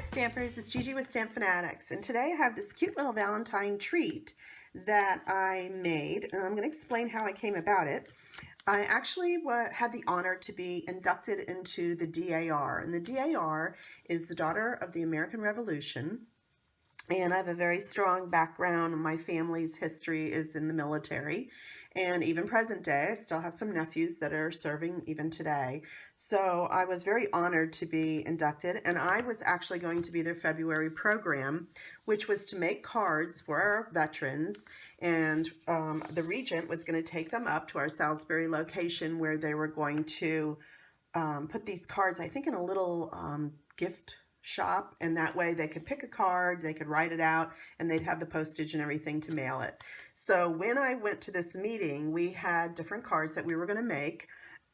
Stampers, it's Gigi with StampFUNatics, and today I have this cute little Valentine treat that I made, and I'm going to explain how I came about it. I actually had the honor to be inducted into the DAR, and the DAR is the Daughter of the American Revolution, and I have a very strong background. My family's history is in the military, and even present day, I still have some nephews that are serving even today. So I was very honored to be inducted, and I was actually going to be their February program, which was to make cards for our veterans, and the regent was going to take them up to our Salisbury location where they were going to put these cards, I think, in a little gift shop, and that way they could pick a card, they could write it out, and they'd have the postage and everything to mail it. So when I went to this meeting, we had different cards that we were going to make,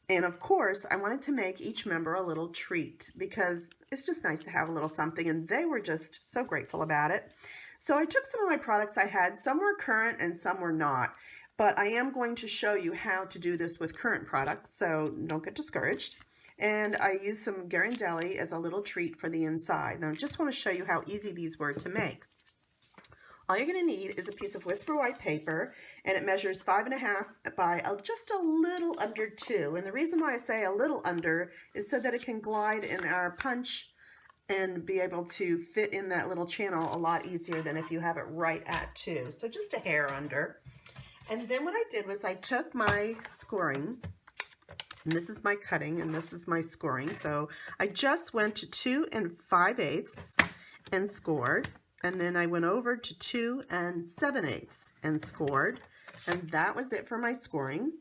and of course I wanted to make each member a little treat because it's just nice to have a little something, and they were just so grateful about it. So I took some of my products I had. Some were current and some were not, but I am going to show you how to do this with current products, so don't get discouraged. And I used some Ghirardelli as a little treat for the inside. Now I just want to show you how easy these were to make. All you're going to need is a piece of Whisper White paper, and it measures 5.5 by just a little under 2. And the reason why I say a little under is so that it can glide in our punch and be able to fit in that little channel a lot easier than if you have it right at 2. So just a hair under. And then what I did was I took my scoring, and this is my cutting, and this is my scoring. So I just went to 2 5/8 and scored, and then I went over to 2 7/8 and scored, and that was it for my scoring.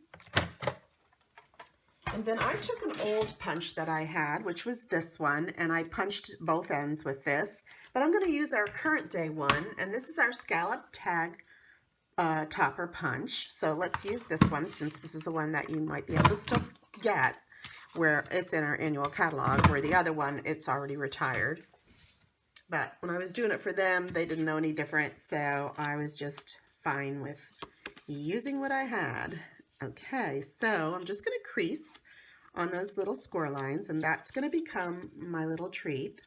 And then I took an old punch that I had, which was this one, and I punched both ends with this, but I'm going to use our current day one, and this is our scallop tag topper punch. So let's use this one, since this is the one that you might be able to still get, where it's in our annual catalog, where the other one, it's already retired. But when I was doing it for them, they didn't know any different, so I was just fine with using what I had. Okay, so I'm just going to crease on those little score lines, and that's going to become my little treat.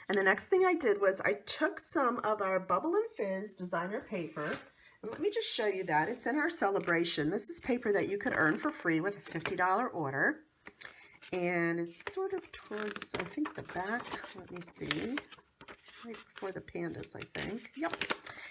And the next thing I did was I took some of our Bubble and Fizz designer paper, and let me just show you that. It's in our celebration. This is paper that you could earn for free with a $50 order. And it's sort of towards, I think, the back. Let me see. Right before the pandas, I think. Yep.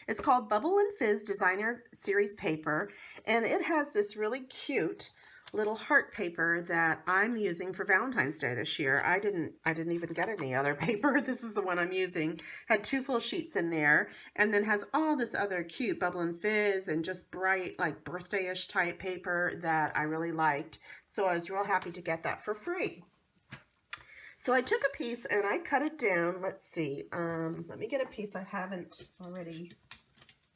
It's called Bubble and Fizz Designer Series Paper, and it has this really cute little heart paper that I'm using for Valentine's Day this year. I didn't even get any other paper. This is the one I'm using. Had 2 full sheets in there, and then has all this other cute Bubble and Fizz and just bright, like birthday-ish type paper that I really liked. So I was real happy to get that for free. So I took a piece and I cut it down. Let's see. Let me get a piece I haven't already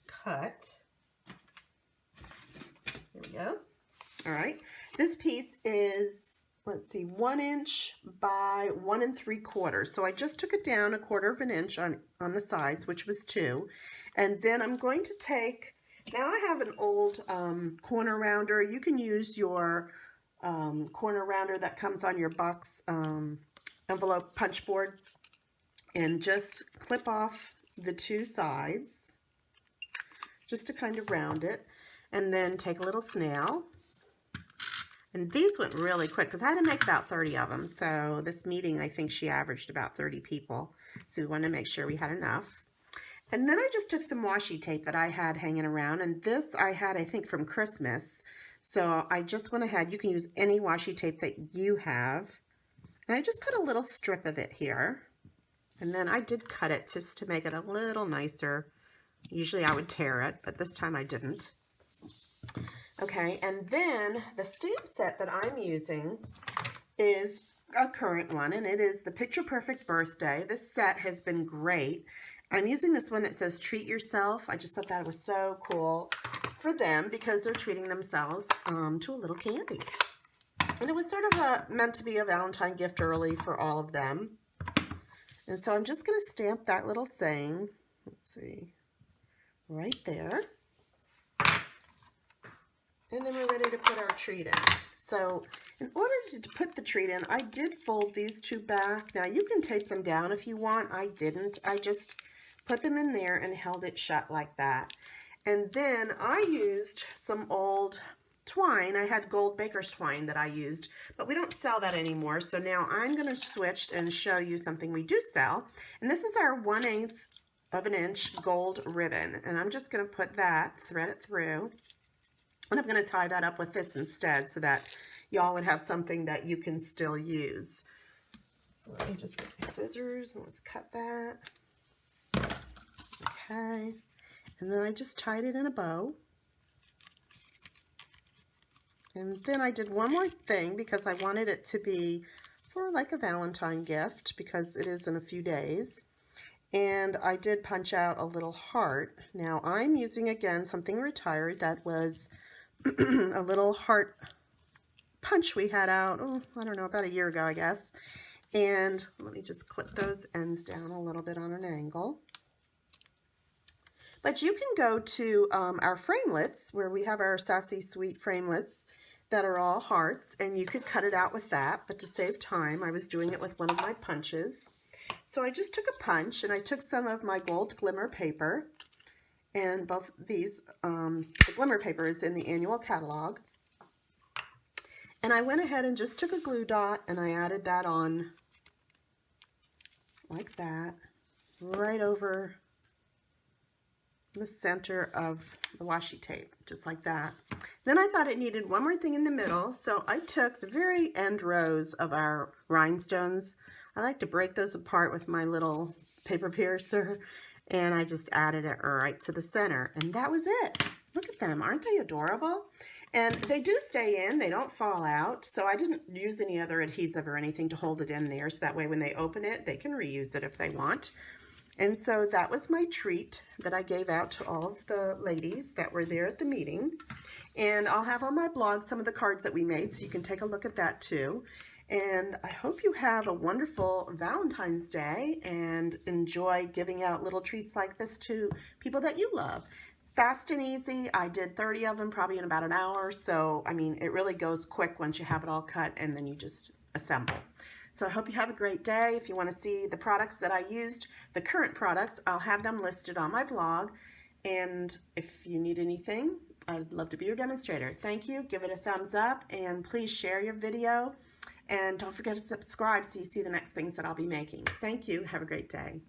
cut. Here we go. All right. This piece is, let's see, 1 inch by 1 3/4. So I just took it down 1/4 inch on the sides, which was 2. And then I'm going to take, now I have an old corner rounder. You can use your corner rounder that comes on your box envelope punch board, and just clip off the 2 sides just to kind of round it, and then take a little snail. And these went really quick because I had to make about 30 of them. So this meeting, I think she averaged about 30 people. So we wanted to make sure we had enough. And then I just took some washi tape that I had hanging around, and this I had, I think, from Christmas. So I just went ahead. You can use any washi tape that you have. And I just put a little strip of it here. And then I did cut it just to make it a little nicer. Usually I would tear it, but this time I didn't. Okay, and then the stamp set that I'm using is a current one, and it is the Picture Perfect Birthday. This set has been great. I'm using this one that says Treat Yourself. I just thought that was so cool for them because they're treating themselves to a little candy. And it was sort of meant to be a Valentine gift early for all of them. And so I'm just going to stamp that little saying, let's see, right there. And then we're ready to put our treat in. So in order to put the treat in, I did fold these two back. Now you can tape them down if you want. I didn't. I just put them in there and held it shut like that. And then I used some old twine. I had gold baker's twine that I used, but we don't sell that anymore. So now I'm going to switch and show you something we do sell. And this is our 1/8 of an inch gold ribbon. And I'm just going to put that, thread it through. And I'm going to tie that up with this instead so that y'all would have something that you can still use. So let me just get my scissors and let's cut that. Okay. And then I just tied it in a bow. And then I did one more thing because I wanted it to be for like a Valentine gift because it is in a few days. And I did punch out a little heart. Now I'm using again something retired that was a little heart punch we had out, I don't know, about a year ago, I guess. And let me just clip those ends down a little bit on an angle. But you can go to our framelits where we have our Sassy Sweet framelits that are all hearts, and you could cut it out with that, but to save time, I was doing it with one of my punches. So I just took a punch and I took some of my gold glimmer paper, and both these, the glimmer paper is in the annual catalog. And I went ahead and just took a glue dot and I added that on like that, right over the center of the washi tape, just like that. Then I thought it needed one more thing in the middle, so I took the very end rows of our rhinestones. I like to break those apart with my little paper piercer, and I just added it right to the center, and that was it. Look at them, aren't they adorable? And they do stay in, they don't fall out, so I didn't use any other adhesive or anything to hold it in there, so that way when they open it, they can reuse it if they want. And so that was my treat that I gave out to all of the ladies that were there at the meeting. And I'll have on my blog some of the cards that we made, so you can take a look at that too. And I hope you have a wonderful Valentine's Day and enjoy giving out little treats like this to people that you love. Fast and easy. I did 30 of them probably in about an hour. So, I mean, it really goes quick once you have it all cut and then you just assemble. So I hope you have a great day. If you want to see the products that I used, the current products, I'll have them listed on my blog. And if you need anything, I'd love to be your demonstrator. Thank you. Give it a thumbs up and please share your video. And don't forget to subscribe so you see the next things that I'll be making. Thank you. Have a great day.